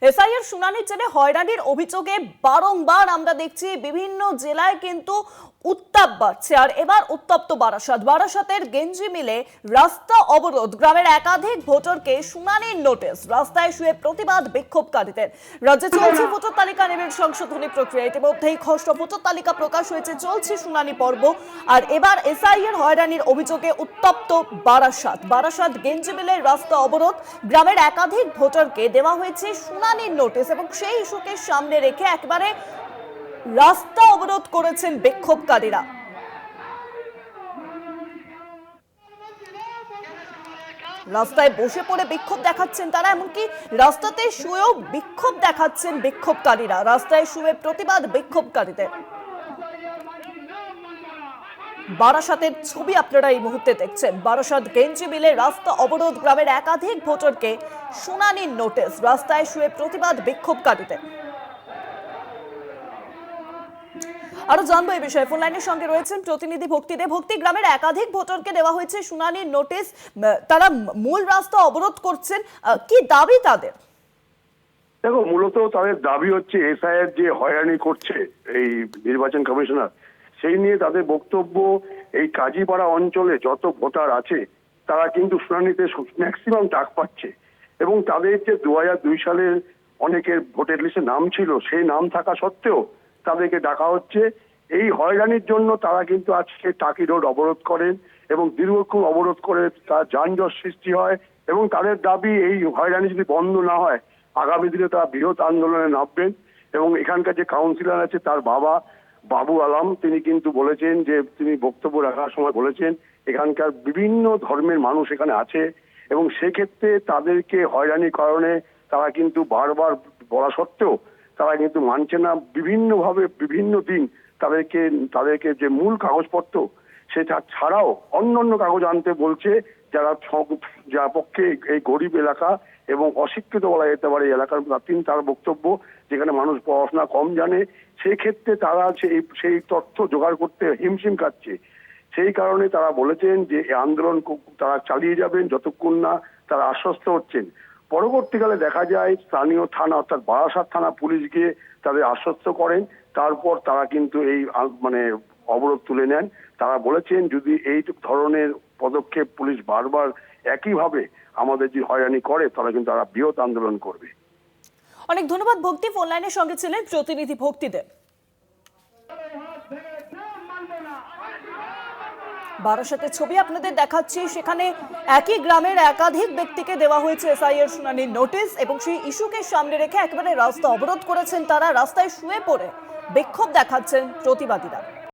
SIR শুনানির জেরে হয়রানির অভিযোগে বারংবার আমরা দেখছি বিভিন্ন জেলায় কিন্তু উত্তাপ বাড়ছে। আর এবার উত্তপ্ত বারাসাতের গেঞ্জি মিলে রাস্তা অবরোধ, গ্রামের একাধিক ভোটারকে শুনানির নোটিশ, রাস্তায় শুয়ে প্রতিবাদ বিক্ষোভকারীদের। রাজ্যে চলছে ভোটার তালিকা নিবিড় সংশোধনী প্রক্রিয়া, ইতিমধ্যেই খসড়া ভোটার তালিকা প্রকাশ হয়েছে, চলছে শুনানি পর্ব। আর এবার এসআইআর হয়রানির অভিযোগে উত্তপ্ত বারাসাত গেঞ্জি মিলে রাস্তা অবরোধ, গ্রামের একাধিক ভোটারকে দেওয়া হয়েছে শুনানির নোটিশ এবং সেই ইস্যুকে সামনে রেখে একেবারে রাস্তা অবরোধ করেছেন বিক্ষোভকারীরা। রাস্তায় বসে পড়ে বিক্ষোভ দেখাচ্ছেন তারা, এমনকি রাস্তাতে শুয়েও বিক্ষোভ দেখাচ্ছেন বিক্ষোভকারীরা, রাস্তায় শুয়ে প্রতিবাদ বিক্ষোভকারীদের। বারাসাতের ছবি আপনারা এই মুহূর্তে দেখছেন। বারাসাত গেঞ্জি মিলে রাস্তা অবরোধ, গ্রামের একাধিক ভোটারকে শুনানির নোটিশ, রাস্তায় শুয়ে প্রতিবাদ বিক্ষোভকারীদের। আরো জানবো এই বিষয়ে, ফোন লাইনের সঙ্গে রয়েছেন প্রতিনিধি ভক্তিদেব। ভক্তি, গ্রামের একাধিক ভোটারকে দেওয়া হয়েছে শুনানির নোটিশ, তারা মূল রাস্তা অবরোধ করছেন, কি দাবি তাদের? দেখো, মূলত তাদের দাবি হচ্ছে এসআইআর যে হয়রানি করছে এই নির্বাচন কমিশনার, সেই নিয়ে তাদের বক্তব্য এই কাজীপাড়া অঞ্চলে যত ভোটার আছে তারা কিন্তু শুনানিতে ম্যাক্সিমাম ডাক পাচ্ছে এবং তাদের যে 2002 সালের অনেকের ভোটার লিস্টে নাম ছিল, সেই নাম থাকা সত্ত্বেও তাদেরকে ডাকা হচ্ছে। এই হয়রানির জন্য তারা কিন্তু আজকে টাকি রোড অবরোধ করেন এবং দীর্ঘক্ষণ অবরোধ করে তার যানজট সৃষ্টি হয় এবং তাদের দাবি এই হয়রানি যদি বন্ধ না হয় আগামী দিনে তারা বৃহৎ আন্দোলনে নামবেন। এবং এখানকার যে কাউন্সিলর আছে তার বাবা বাবু আলম, তিনি কিন্তু বলেছেন যে, তিনি বক্তব্য রাখার সময় বলেছেন এখানকার বিভিন্ন ধর্মের মানুষ এখানে আছে এবং সেক্ষেত্রে তাদেরকে হয়রানির কারণে তারা কিন্তু বারবার বলা সত্ত্বেও তারা কিন্তু মানছে না। বিভিন্নভাবে বিভিন্ন দিন তাদেরকে যে মূল কাগজপত্র সেটা ছাড়াও অন্যান্য কাগজ আনতে বলছে, যার পক্ষে এই গরিব এলাকা এবং অশিক্ষিত বলা যেতে পারে এই এলাকার তার বক্তব্য, যেখানে মানুষ পড়াশোনা কম জানে, সেই ক্ষেত্রে তারা সেই তথ্য জোগাড় করতে হিমশিম খাচ্ছে। সেই কারণে তারা বলেছেন যে এই আন্দোলন তারা চালিয়ে যাবেন যতক্ষণ না তারা আশ্বস্ত হচ্ছেন। পরবর্তীকালে দেখা যায় স্থানীয় থানা অর্থাৎ বারাসাত থানা পুলিশ গিয়ে তাদের আশ্বস্ত করেন, তারপর তারা কিন্তু এই অবরোধ তুলে নেন। তারা বলেছেন যদি এই ধরনের পদক্ষেপ পুলিশ বারবার একইভাবে আমাদের যে হয়রানি করে তারা কিন্তু তারা বৃহৎ আন্দোলন করবে। অনেক ধন্যবাদ ভক্তি, ফোন লাইনের সঙ্গে ছিলেন প্রতিনিধি ভক্তিদেব। বারাসাতের ছবি আপনাদের দেখাচ্ছি, সেখানে একই গ্রামের একাধিক ব্যক্তিকে দেওয়া হয়েছে এসআইআর শুনানির নোটিশ এবং সেই ইস্যুকে সামনে রেখে একেবারে রাস্তা অবরোধ করেছেন তারা, রাস্তায় শুয়ে পড়ে বিক্ষোভ দেখাচ্ছেন প্রতিবাদীরা।